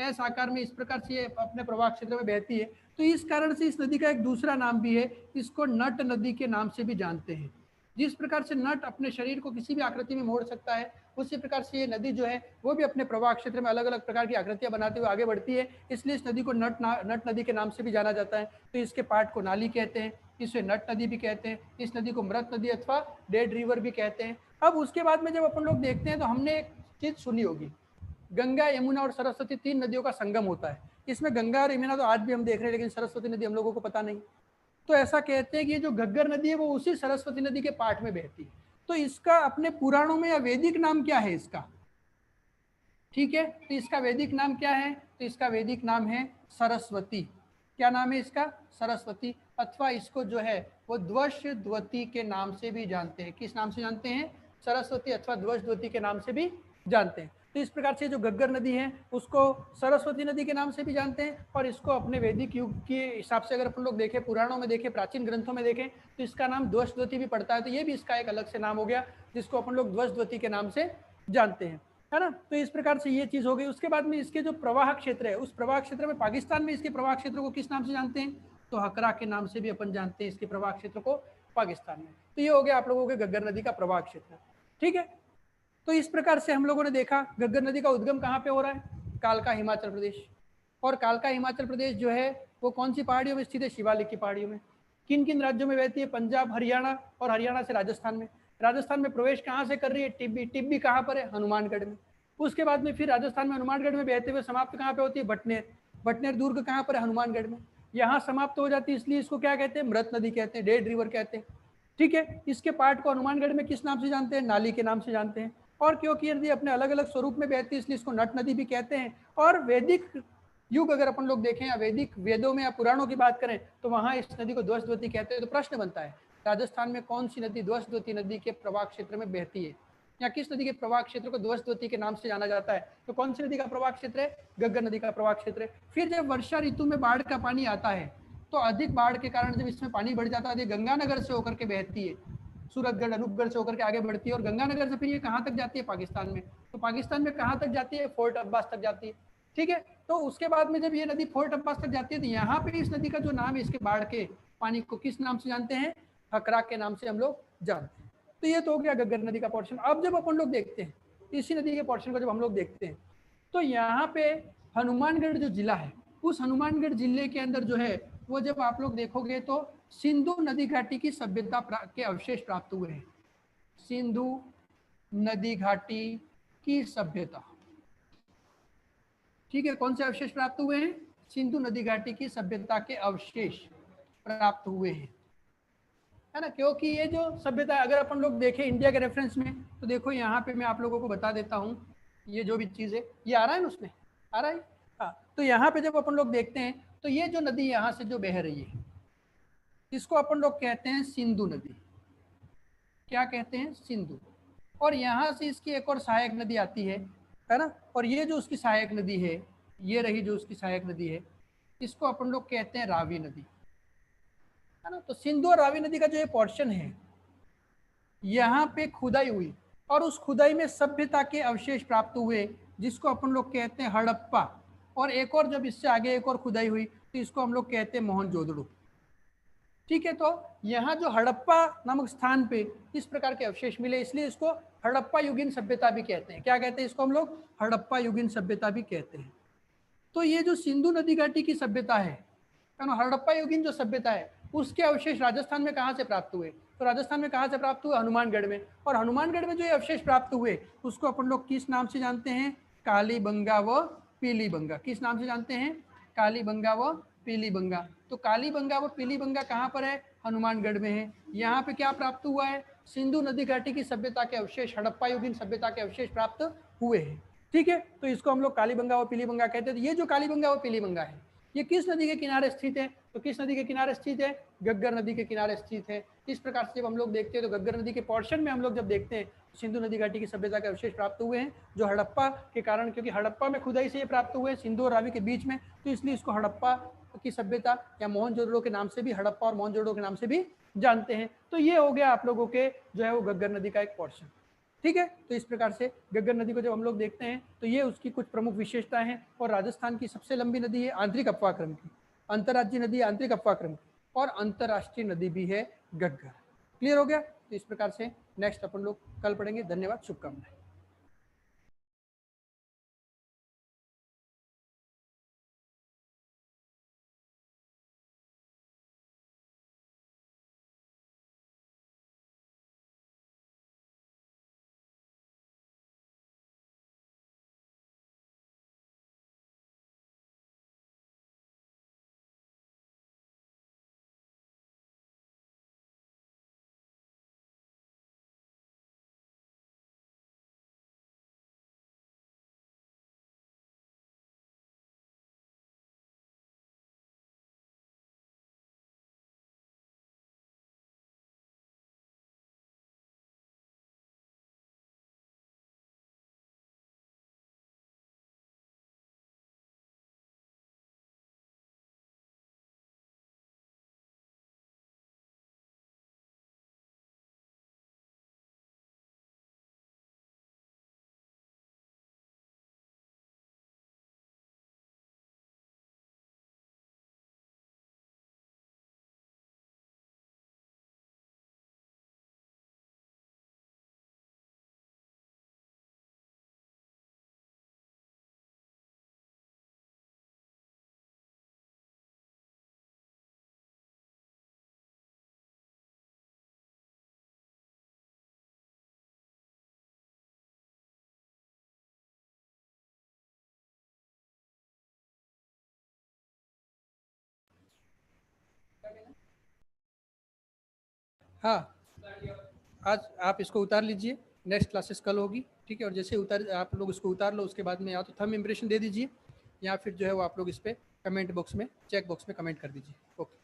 ऐसा आकार में इस प्रकार से ये अपने प्रवाह क्षेत्र में बहती है। तो इस कारण से इस नदी का एक दूसरा नाम भी है, इसको नट नदी के नाम से भी जानते हैं। जिस प्रकार से नट अपने शरीर को किसी भी आकृति में मोड़ सकता है, उसी प्रकार से ये नदी जो है वो भी अपने प्रवाह क्षेत्र में अलग अलग प्रकार की आकृतियां बनाते हुए आगे बढ़ती है। इसलिए इस नदी को नट नदी के नाम से भी जाना जाता है। तो इसके पार्ट को नाली कहते हैं, इसे नट नदी भी कहते हैं, इस नदी को मृत नदी अथवा डेड रिवर भी कहते हैं। अब उसके बाद में जब अपन लोग देखते हैं तो हमने एक चीज सुनी होगी, गंगा, यमुना और सरस्वती 3 नदियों का संगम होता है। इसमें गंगा और यमुना तो आज भी हम देख रहे हैं, लेकिन सरस्वती नदी हम लोगों को पता नहीं। तो ऐसा कहते हैं कि ये जो घग्गर नदी है वो उसी सरस्वती नदी के पार्ट में बहती है। तो इसका अपने पुराणों में या वैदिक नाम क्या है इसका, ठीक है, तो इसका वैदिक नाम क्या है, तो इसका वैदिक नाम है सरस्वती। क्या नाम है इसका, सरस्वती। अथवा इसको जो है वो ध्वजद्वती के नाम से भी जानते हैं। किस नाम से जानते हैं, सरस्वती अथवा ध्वजद्वती के नाम से भी जानते हैं। तो इस प्रकार से जो घग्गर नदी है उसको सरस्वती नदी के नाम से भी जानते हैं। और इसको अपने वैदिक युग के हिसाब से अगर अपन लोग देखें, पुराणों में देखें, प्राचीन ग्रंथों में देखें, तो इसका नाम ध्वजद्वती भी पड़ता है। तो ये भी इसका एक अलग से नाम हो गया, जिसको अपन लोग ध्वजद्वती के नाम से जानते हैं, है ना। तो इस प्रकार से ये चीज हो गई। उसके बाद में इसके जो प्रवाह क्षेत्र है, उस प्रवाह क्षेत्र में पाकिस्तान में इसके प्रवाह क्षेत्र को किस नाम से जानते हैं, तो हकरा के नाम से भी अपन जानते हैं इसके प्रवाह क्षेत्र को पाकिस्तान में। तो ये हो गया आप लोगों के घग्गर नदी का प्रवाह क्षेत्र, ठीक है। तो इस प्रकार से हम लोगों ने देखा घग्गर नदी का उद्गम कहाँ पे हो रहा है, कालका हिमाचल प्रदेश। और कालका हिमाचल प्रदेश जो है वो कौन सी पहाड़ियों में स्थित है, शिवालिक की पहाड़ियों में। किन किन राज्यों में बहती है, पंजाब, हरियाणा, और हरियाणा से राजस्थान में। राजस्थान में प्रवेश कहाँ से कर रही है, टिब्बी। टिब्बी कहाँ पर है, हनुमानगढ़ में। उसके बाद में फिर राजस्थान में हनुमानगढ़ में बहते हुए समाप्त कहाँ पे होती है, भटनेर। भटनेर दुर्ग कहाँ पर है, हनुमानगढ़ में। यहाँ समाप्त हो जाती है, इसलिए इसको क्या कहते हैं, मृत नदी कहते हैं, डेड रिवर कहते हैं, ठीक है। इसके पार्ट को हनुमानगढ़ में किस नाम से जानते हैं, नाली के नाम से जानते हैं। और क्योंकि ये नदी अपने अलग अलग स्वरूप में बहती है इसलिए इसको नट नदी भी कहते हैं। और वैदिक युग अगर अपन लोग देखें या वैदिक वेदों में या पुराणों की बात करें तो वहां इस नदी को ध्वजद्वती कहते हैं। तो प्रश्न बनता है, राजस्थान में कौन सी नदी ध्वजद्वती नदी के प्रवाह क्षेत्र में बहती है, या किस नदी के प्रवाह क्षेत्र को ध्वजद्वती के नाम से जाना जाता है, तो कौन सी नदी का प्रवाह क्षेत्र है, घग्गर नदी का प्रवाह क्षेत्र है। फिर जब वर्षा ऋतु में बाढ़ का पानी आता है तो अधिक बाढ़ के कारण जब इसमें पानी बढ़ जाता है, गंगानगर से होकर के बहती है, सूरतगढ़, अनूपगढ़ से होकर के आगे बढ़ती है, और गंगानगर से फिर ये कहाँ तक जाती है, पाकिस्तान में। तो पाकिस्तान में कहाँ तक जाती है, फोर्ट अब्बास तक जाती है, ठीक है। तो उसके बाद में जब ये नदी फोर्ट अब्बास तक जाती है तो यहाँ पे इस नदी का जो नाम है, इसके बाढ़ के पानी को किस नाम से जानते हैं, हकरा के नाम से हम लोग जानते हैं। तो ये तो हो गया घग्गर नदी का पोर्शन। अब जब अपन लोग देखते हैं इसी नदी के पोर्शन को जब हम लोग देखते हैं तो यहाँ पे हनुमानगढ़ जो जिला है, उस हनुमानगढ़ जिले के अंदर जो है वो जब आप लोग देखोगे तो सिंधु नदी घाटी की सभ्यता के अवशेष प्राप्त हुए हैं। सिंधु नदी घाटी की सभ्यता, ठीक है। कौन से अवशेष प्राप्त हुए हैं, सिंधु नदी घाटी की सभ्यता के अवशेष प्राप्त हुए हैं, है ना। क्योंकि ये जो सभ्यता अगर अपन लोग देखें इंडिया के रेफरेंस में तो देखो यहाँ पे मैं आप लोगों को बता देता हूँ, ये जो भी चीज़ है ये आ रहा है ना, उसमें आ रहा है, हाँ। तो यहाँ पे जब अपन लोग देखते हैं तो ये जो नदी यहाँ से जो बह रही है इसको अपन लोग कहते हैं सिंधु नदी, क्या कहते हैं, सिंधु। और यहाँ से इसकी एक और सहायक नदी आती है ना, और ये जो उसकी सहायक नदी है, ये रही जो उसकी सहायक नदी है, इसको अपन लोग कहते हैं रावी नदी, है ना। तो सिंधु और रावी नदी का जो ये पोर्शन है, यहाँ पे खुदाई हुई और उस खुदाई में सभ्यता के अवशेष प्राप्त हुए, जिसको अपन लोग कहते हैं हड़प्पा। और एक और जब इससे आगे एक और खुदाई हुई तो इसको हम लोग कहते हैं मोहनजोदड़ो। ठीक है, तो यहाँ जो हड़प्पा नामक स्थान पे इस प्रकार के अवशेष मिले, इसलिए इसको हड़प्पा युगीन सभ्यता भी कहते हैं। क्या कहते हैं इसको हम लोग, हड़प्पा युगीन सभ्यता भी कहते हैं। तो ये जो सिंधु नदी घाटी की सभ्यता है ना, हड़प्पा युगीन जो सभ्यता है, उसके अवशेष राजस्थान में कहाँ से प्राप्त हुए, तो राजस्थान में कहाँ से प्राप्त हुए, हनुमानगढ़ में। और हनुमानगढ़ में जो ये अवशेष प्राप्त हुए उसको अपन लोग किस नाम से जानते हैं, कालीबंगा व पीलीबंगा। किस नाम से जानते हैं, कालीबंगा व पीलीबंगा। तो कालीबंगा व पीलीबंगा कहाँ पर है, हनुमानगढ़ में है। यहाँ पे क्या प्राप्त हुआ है, सिंधु नदी घाटी की सभ्यता के अवशेष, हड़प्पा युगीन सभ्यता के अवशेष प्राप्त हुए हैं। ठीक है, तो इसको हम लोग कालीबंगा व पीलीबंगा कहते हैं। ये जो कालीबंगा व पीलीबंगा है, ये किस नदी के किनारे स्थित है, तो किस नदी के किनारे स्थित है, गग्गर नदी के किनारे स्थित है। इस प्रकार से जब हम लोग देखते हैं तो गग्गर नदी के पोर्शन में हम लोग जब देखते हैं तो सिंधु नदी घाटी की सभ्यता के अवशेष प्राप्त हुए हैं, जो हड़प्पा के कारण, क्योंकि हड़प्पा में खुदाई से ये प्राप्त हुए सिंधु और रावी के बीच में, तो इसलिए इसको हड़प्पा की सभ्यता या मोहनजोदड़ो के नाम से भी, हड़प्पा और मोहनजोदड़ो के नाम से भी जानते हैं। तो ये हो गया आप लोगों के जो है वो गग्गर नदी का एक पोर्शन। ठीक है, तो इस प्रकार से गग्गर नदी को जब हम लोग देखते हैं तो ये उसकी कुछ प्रमुख विशेषताएं हैं। और राजस्थान की सबसे लंबी नदी है आंतरिक अपवाक्रम की, अंतर्राज्यीय नदी आंतरिक अपवाक्रम की, और अंतर्राष्ट्रीय नदी भी है गग्गर। क्लियर हो गया, तो इस प्रकार से नेक्स्ट अपन लोग कल पढ़ेंगे। धन्यवाद, शुभकामनाएं। हाँ, आज आप इसको उतार लीजिए, नेक्स्ट क्लासेस कल होगी। ठीक है, और जैसे उतार आप लोग इसको उतार लो, उसके बाद में या तो थंब इम्प्रेशन दे दीजिए या फिर जो है वो आप लोग इस पर कमेंट बॉक्स में, चेक बॉक्स में कमेंट कर दीजिए। ओके।